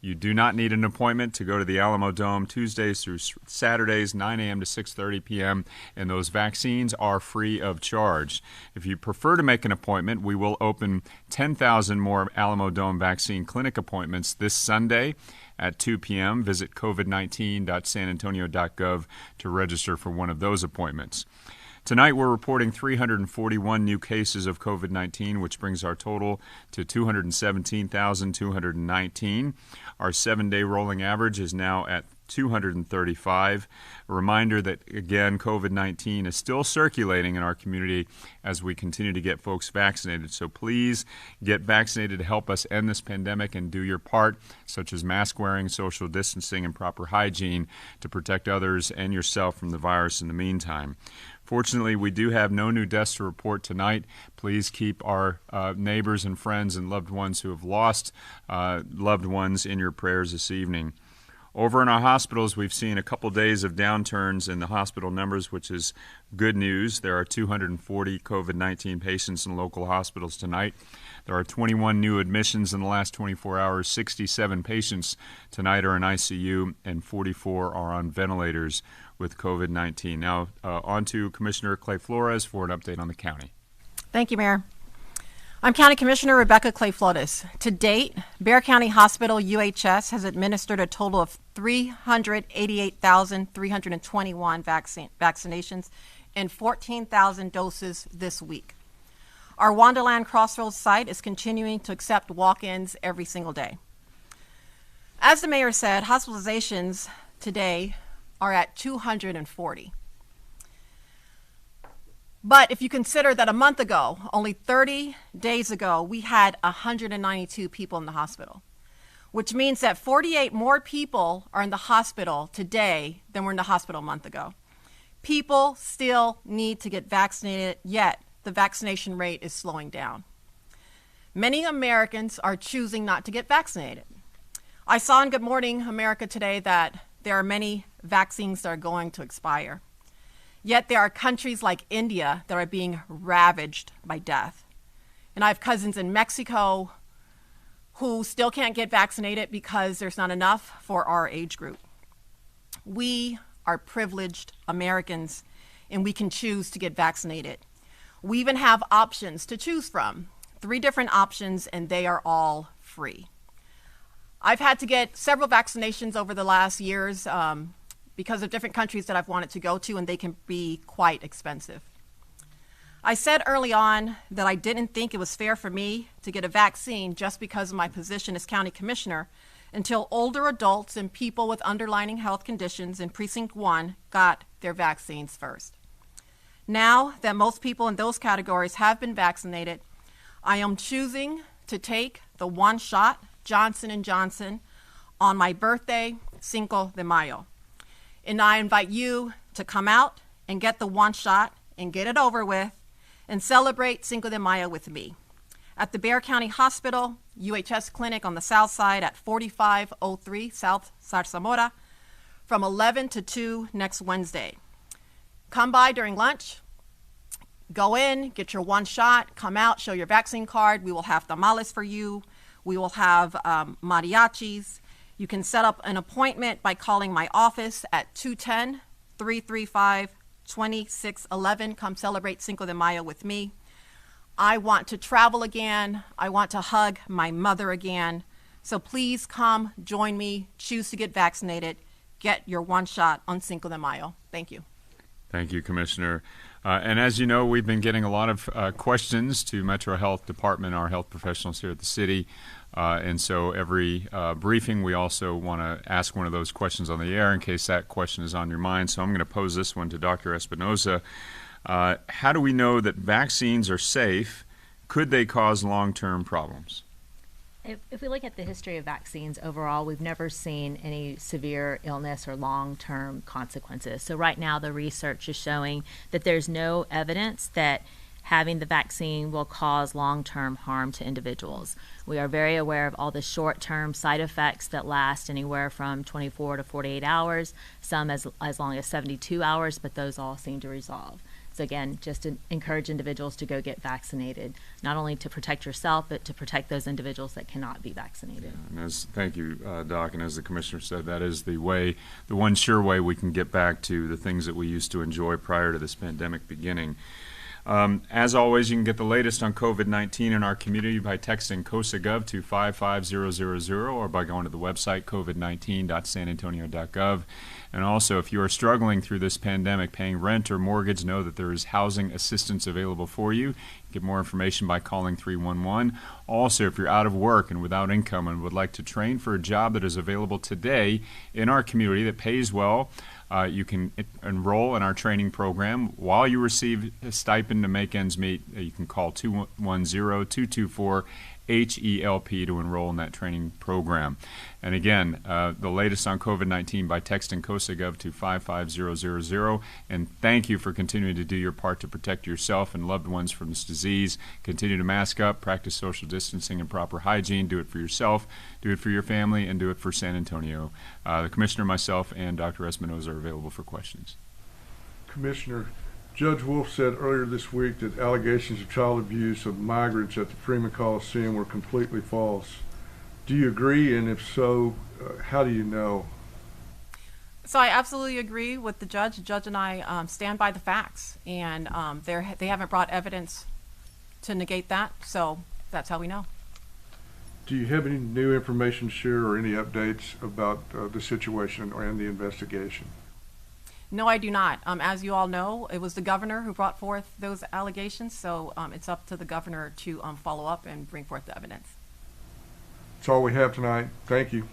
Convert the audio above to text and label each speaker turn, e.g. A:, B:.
A: You do not need an appointment to go to the Alamo Dome Tuesdays through Saturdays, 9 a.m. to 6:30 p.m., and those vaccines are free of charge. If you prefer to make an appointment, we will open 10,000 more Alamo Dome vaccine clinic appointments this Sunday at 2 p.m. Visit covid19.sanantonio.gov to register for one of those appointments. Tonight, we're reporting 341 new cases of COVID-19, which brings our total to 217,219. Our 7-day rolling average is now at 235. A reminder that, again, COVID-19 is still circulating in our community as we continue to get folks vaccinated. So please get vaccinated to help us end this pandemic and do your part, such as mask wearing, social distancing, and proper hygiene to protect others and yourself from the virus in the meantime. Fortunately, we do have no new deaths to report tonight. Please keep our neighbors and friends and loved ones who have lost loved ones in your prayers this evening. Over in our hospitals, we've seen a couple days of downturns in the hospital numbers, which is good news. There are 240 COVID-19 patients in local hospitals tonight. There are 21 new admissions in the last 24 hours. 67 patients tonight are in ICU, and 44 are on ventilators with COVID-19. Now, on to Commissioner Clay Flores for an update on the county.
B: Thank you, Mayor. I'm County Commissioner REBECA-CLAY Flores. To date, Bexar County Hospital UHS has administered a total of 388,321 vaccinations and 14,000 doses this week. Our Wonderland Crossroads site is continuing to accept walk-ins every single day. As the mayor said, hospitalizations today are at 240. But if you consider that a month ago, only 30 days ago, we had 192 people in the hospital, which means that 48 more people are in the hospital today than were in the hospital a month ago. People still need to get vaccinated, yet the vaccination rate is slowing down. Many Americans are choosing not to get vaccinated. I saw in Good Morning America today that there are many vaccines that are going to expire. Yet there are countries like India that are being ravaged by death. And I have cousins in Mexico who still can't get vaccinated because there's not enough for our age group. We are privileged Americans, and we can choose to get vaccinated. We even have options to choose from, 3 different options, and they are all free. I've had to get several vaccinations over the last years because of different countries that I've wanted to go to, and they can be quite expensive. I said early on that I didn't think it was fair for me to get a vaccine just because of my position as county commissioner until older adults and people with underlying health conditions in Precinct 1 got their vaccines first. Now that most people in those categories have been vaccinated, I am choosing to take the one-shot Johnson & Johnson on my birthday, Cinco de Mayo. And I invite you to come out and get the one shot and get it over with and celebrate Cinco de Mayo with me at the Bexar County Hospital UHS Clinic on the south side at 4503 South Zarzamora from 11 to 2 next Wednesday. Come by during lunch, go in, get your one shot, come out, show your vaccine card. We will have tamales for you. We will have mariachis. You can set up an appointment by calling my office at 210-335-2611. Come celebrate Cinco de Mayo with me. I want to travel again. I want to hug my mother again. So please come join me. Choose to get vaccinated. Get your one shot on Cinco de Mayo. Thank you.
A: Thank you, Commissioner. And as you know, we've been getting a lot of questions to Metro Health Department, our health professionals here at the city. And so every briefing, we also want to ask one of those questions on the air in case that question is on your mind. So I'm going to pose this one to Dr. Espinoza. How do we know that vaccines are safe? Could they cause long-term problems?
C: If we look at the history of vaccines overall, we've never seen any severe illness or long-term consequences. So right now the research is showing that there's no evidence that having the vaccine will cause long-term harm to individuals. We are very aware of all the short-term side effects that last anywhere from 24 to 48 hours, some as long as 72 hours, but those all seem to resolve. So again, just to encourage individuals to go get vaccinated, not only to protect yourself, but to protect those individuals that cannot be vaccinated.
A: And thank you, Doc. And as the Commissioner said, that is the way, the one sure way we can get back to the things that we used to enjoy prior to this pandemic beginning. As always, you can get the latest on COVID-19 in our community by texting COSA-GOV to 55000 or by going to the website covid19.sanantonio.gov. And also, if you are struggling through this pandemic paying rent or mortgage, know that there is housing assistance available for you. Get more information by calling 311. Also, if you're out of work and without income and would like to train for a job that is available today in our community that pays well, you can enroll in our training program. While you receive a stipend to make ends meet, you can call 210-224-HELP to enroll in that training program. And again, the latest on COVID-19 by texting COSA-GOV to 55000. And thank you for continuing to do your part to protect yourself and loved ones from this disease. Continue to mask up, practice social distancing and proper hygiene. Do it for yourself, do it for your family, and do it for San Antonio. The Commissioner, myself, and Dr. Espinoza are available for questions.
D: Commissioner, Judge Wolf said earlier this week that allegations of child abuse of migrants at the Freeman Coliseum were completely false. Do you agree? And if so, how do you know?
B: So I absolutely agree with the judge. The judge and I stand by the facts, and they haven't brought evidence to negate that, so that's how we know.
D: Do you have any new information to share or any updates about the situation and the investigation?
B: No, I do not. As you all know, it was the governor who brought forth those allegations, so it's up to the governor to follow up and bring forth the evidence.
D: That's all we have tonight. Thank you.